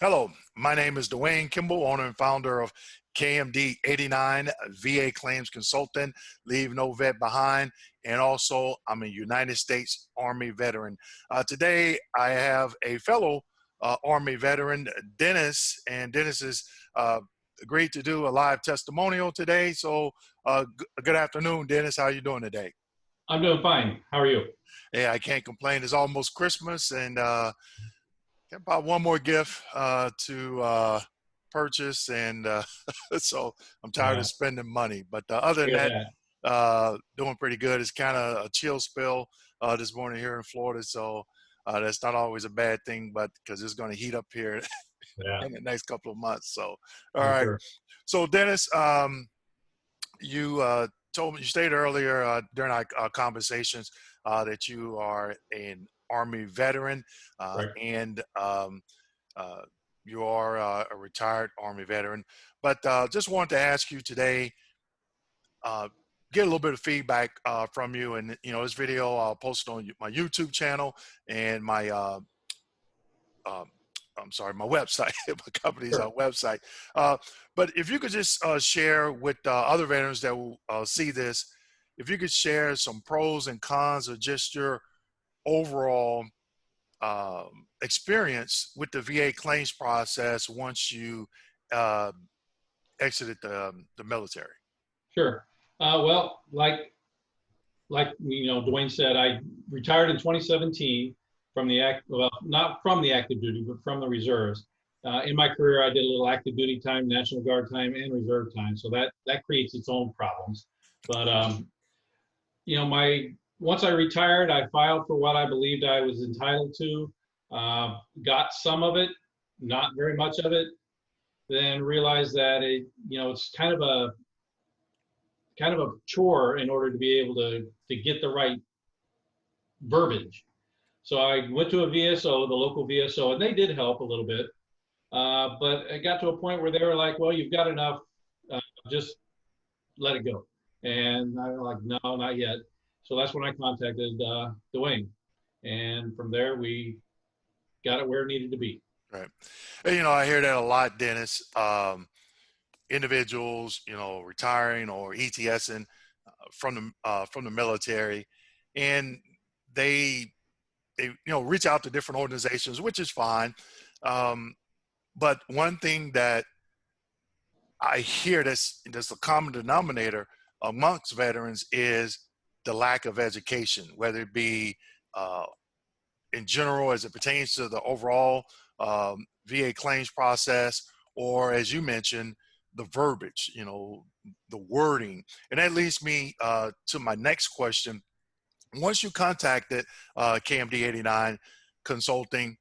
Hello, my name is Dwayne Kimball, owner and founder of KMD 89 VA Claims Consultant, Leave No Vet Behind, and also I'm a United States Army veteran. Today I have a fellow Army veteran, Dennis, and Dennis has agreed to do a live testimonial today. So good afternoon, Dennis. How are you doing today? I'm doing fine. How are you? Yeah, I can't complain. It's almost Christmas, and got about one more gift to purchase, and so I'm tired Yeah, of spending money. But other I than get that, that. doing pretty good. It's kind of a chill spell this morning here in Florida, so that's not always a bad thing, but because it's going to heat up here Yeah, in the next couple of months. So, all I'm right. sure. So, Dennis, you told me, you stated earlier during our conversations that you are an Army veteran, Right. and uh, you are a retired Army veteran. But just wanted to ask you today, uh, get a little bit of feedback from you. And, this video I'll post on my YouTube channel and my, um, I'm sorry, my website, my company's Sure. website. Uh, but if you could just share with other veterans that will see this, if you could share some pros and cons of just your overall experience with the VA claims process once you uh, exited the military. Sure. Well, Dwayne said, I retired in 2017 from the well, not from the active duty, but from the reserves. In my career, I did a little active duty time, National Guard time, and reserve time. So that creates its own problems. But my once I retired, I filed for what I believed I was entitled to. Got some of it, not very much of it. Then realized that it's kind of a chore in order to be able to get the right verbiage. So I went to a VSO, the local VSO, and they did help a little bit. But it got to a point where they were like, "Well, you've got enough. Just let it go." And I was like, "No, not yet." So that's when I contacted Dwayne, and from there we got it where it needed to be. Right. And, I hear that a lot, Dennis. Individuals, retiring or ETSing from the military, and they reach out to different organizations, which is fine. But one thing that I hear that's a common denominator amongst veterans is the lack of education, whether it be uh, in general as it pertains to the overall VA claims process, or as you mentioned, the verbiage, the wording. And that leads me to my next question. Once you contacted KMD 89 Consulting,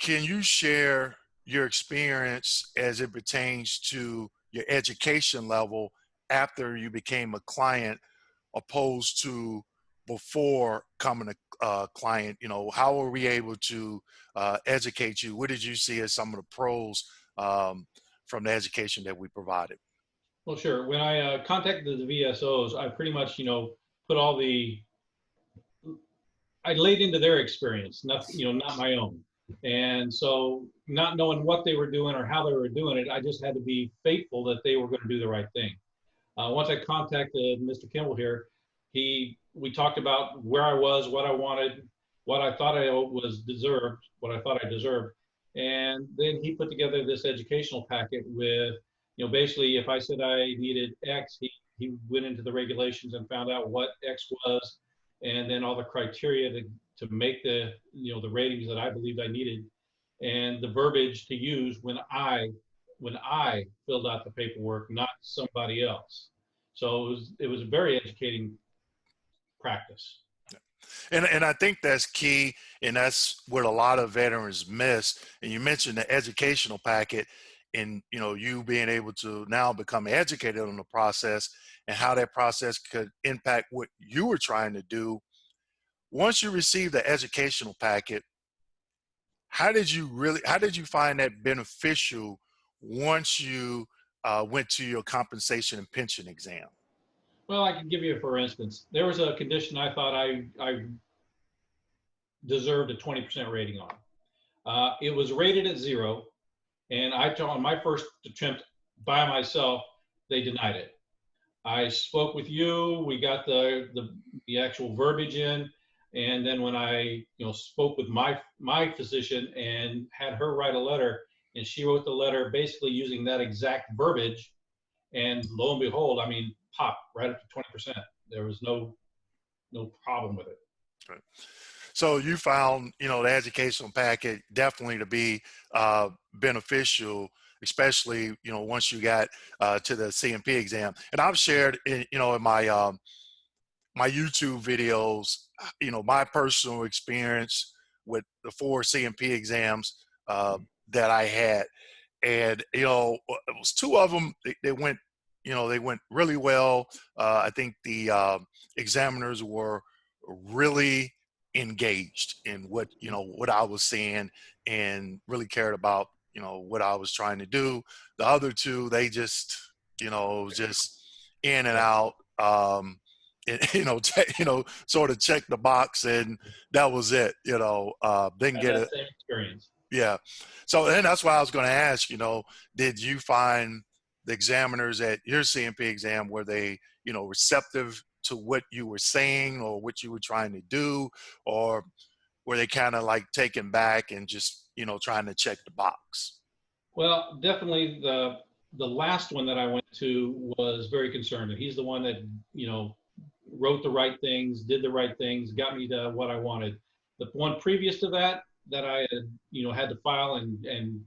can you share your experience as it pertains to your education level after you became a client opposed to before becoming a client? How were we able to educate you? What did you see as some of the pros from the education that we provided? Well, sure. When I contacted the VSOs, I pretty much put all the I laid into their experience, not my own. And so, not knowing what they were doing or how they were doing it, I just had to be faithful that they were going to do the right thing. Once I contacted Mr. Kimball here, we talked about where I was, what I wanted, what I thought I was deserved, what I thought I deserved, and then he put together this educational packet with, basically, if I said I needed X, he went into the regulations and found out what X was, and then all the criteria to make the ratings that I believed I needed, and the verbiage to use when I filled out the paperwork, not somebody else. So it was a very educating practice. And I think that's key, and that's what a lot of veterans miss. And you mentioned the educational packet, and you being able to now become educated on the process and how that process could impact what you were trying to do. Once you received the educational packet, how did you find that beneficial once you went to your compensation and pension exam? Well, I can give you, for instance, there was a condition I thought I deserved a 20% rating on. It was rated at 0, And on my first attempt by myself, they denied it. I spoke with you. We got the actual verbiage in, and then when I spoke with my physician and had her write a letter, and she wrote the letter basically using that exact verbiage, and lo and behold, I mean, pop right up to 20%. There was no problem with it. Right. So you found, the educational packet definitely to be beneficial, especially, once you got to the CMP exam. And I've shared, in my YouTube videos, my personal experience with the 4 CMP exams that I had. And, it was 2 of them, they went, they went really well. I think the examiners were really engaged in what I was saying, and really cared about, what I was trying to do. The other 2, they just, just in and Yeah, out. And, sort of check the box, and that was it. Didn't had get that it. same experience. Yeah. So then that's why I was going to ask, did you find the examiners at your CMP exam, were they, receptive to what you were saying or what you were trying to do, or were they kind of like taken back and just, trying to check the box? Well, definitely the last one that I went to was very concerned. He's the one that wrote the right things, did the right things, got me to what I wanted. The one previous to that I had had to file and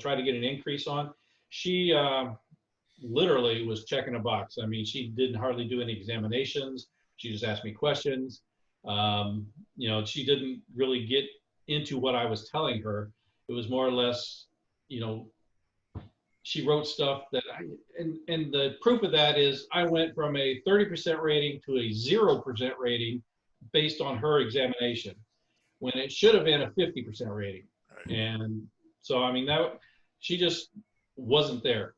try to get an increase on, she literally was checking a box. I mean, she didn't hardly do any examinations. She just asked me questions. She didn't really get into what I was telling her. It was more or less, you know, she wrote stuff that and the proof of that is I went from a 30% rating to a 0% rating based on her examination when it should have been a 50% rating. Right. And so, I mean, that she just wasn't there.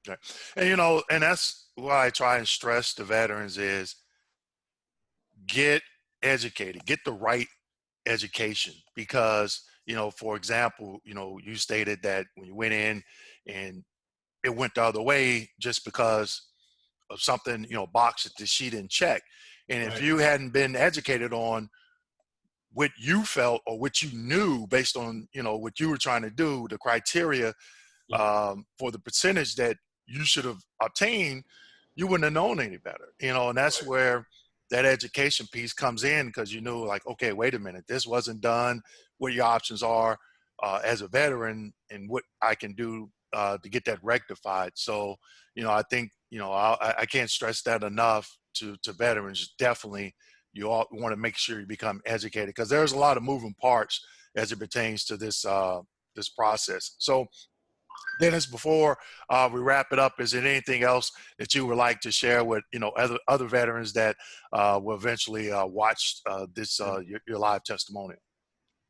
Okay. And, and that's why I try and stress to veterans is get educated, get the right education, because, for example, you stated that when you went in and it went the other way just because of something, box that she didn't check. And if Right. you hadn't been educated on what you felt or what you knew based on, what you were trying to do, the criteria Yeah. for the percentage that you should have obtained, you wouldn't have known any better, and that's Right. where that education piece comes in, because you knew, like, okay, wait a minute, this wasn't done, what your options are as a veteran, and what I can do to get that rectified. So, I think, I can't stress that enough to veterans. Definitely, you all want to make sure you become educated, because there's a lot of moving parts as it pertains to this process. So, Dennis, before we wrap it up, is there anything else that you would like to share with other veterans that will eventually watch this your live testimonial?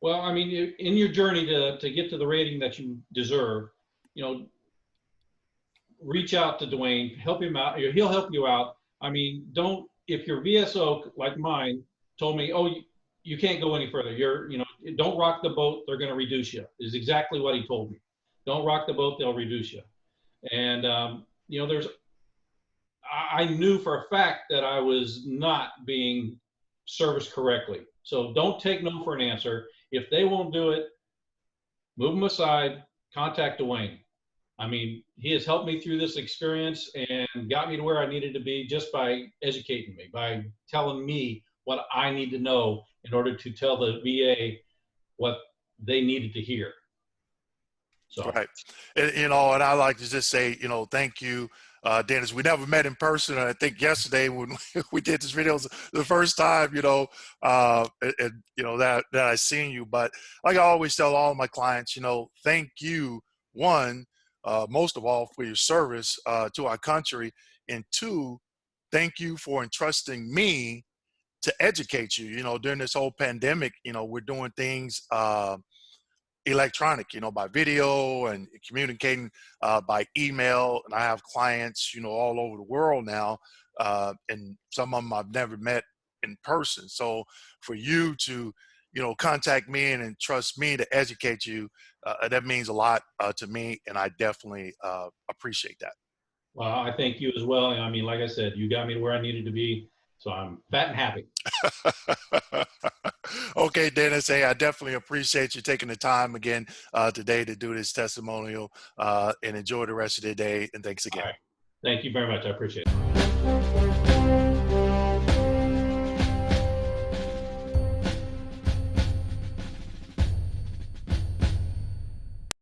Well, I mean, in your journey to get to the rating that you deserve, you know, reach out to Dwayne, help him out. He'll help you out. I mean, don't, if your VSO like mine told me, oh, you can't go any further. Don't rock the boat. They're going to reduce you. Is exactly what he told me. Don't rock the boat. They'll reduce you. And I knew for a fact that I was not being serviced correctly. So don't take no for an answer. If they won't do it, move them aside. Contact Dwayne. I mean, he has helped me through this experience and got me to where I needed to be just by educating me, by telling me what I need to know in order to tell the VA what they needed to hear. So, Right. And I like to just say, thank you, Dennis. We never met in person. And I think yesterday when we did this video was the first time, that I seen you. But like I always tell all my clients, thank you, one, most of all, for your service to our country. And two, thank you for entrusting me to educate you. During this whole pandemic, we're doing things electronic, by video, and communicating by email. And I have clients, all over the world now, and some of them I've never met in person. So for you to contact me and trust me to educate you, that means a lot to me, and I definitely appreciate that. Well, I thank you as well. I mean, like I said, you got me to where I needed to be, so I'm fat and happy. Okay, Dennis. Hey, I definitely appreciate you taking the time again today to do this testimonial, and enjoy the rest of the day. And thanks All again. right. Thank you very much. I appreciate it.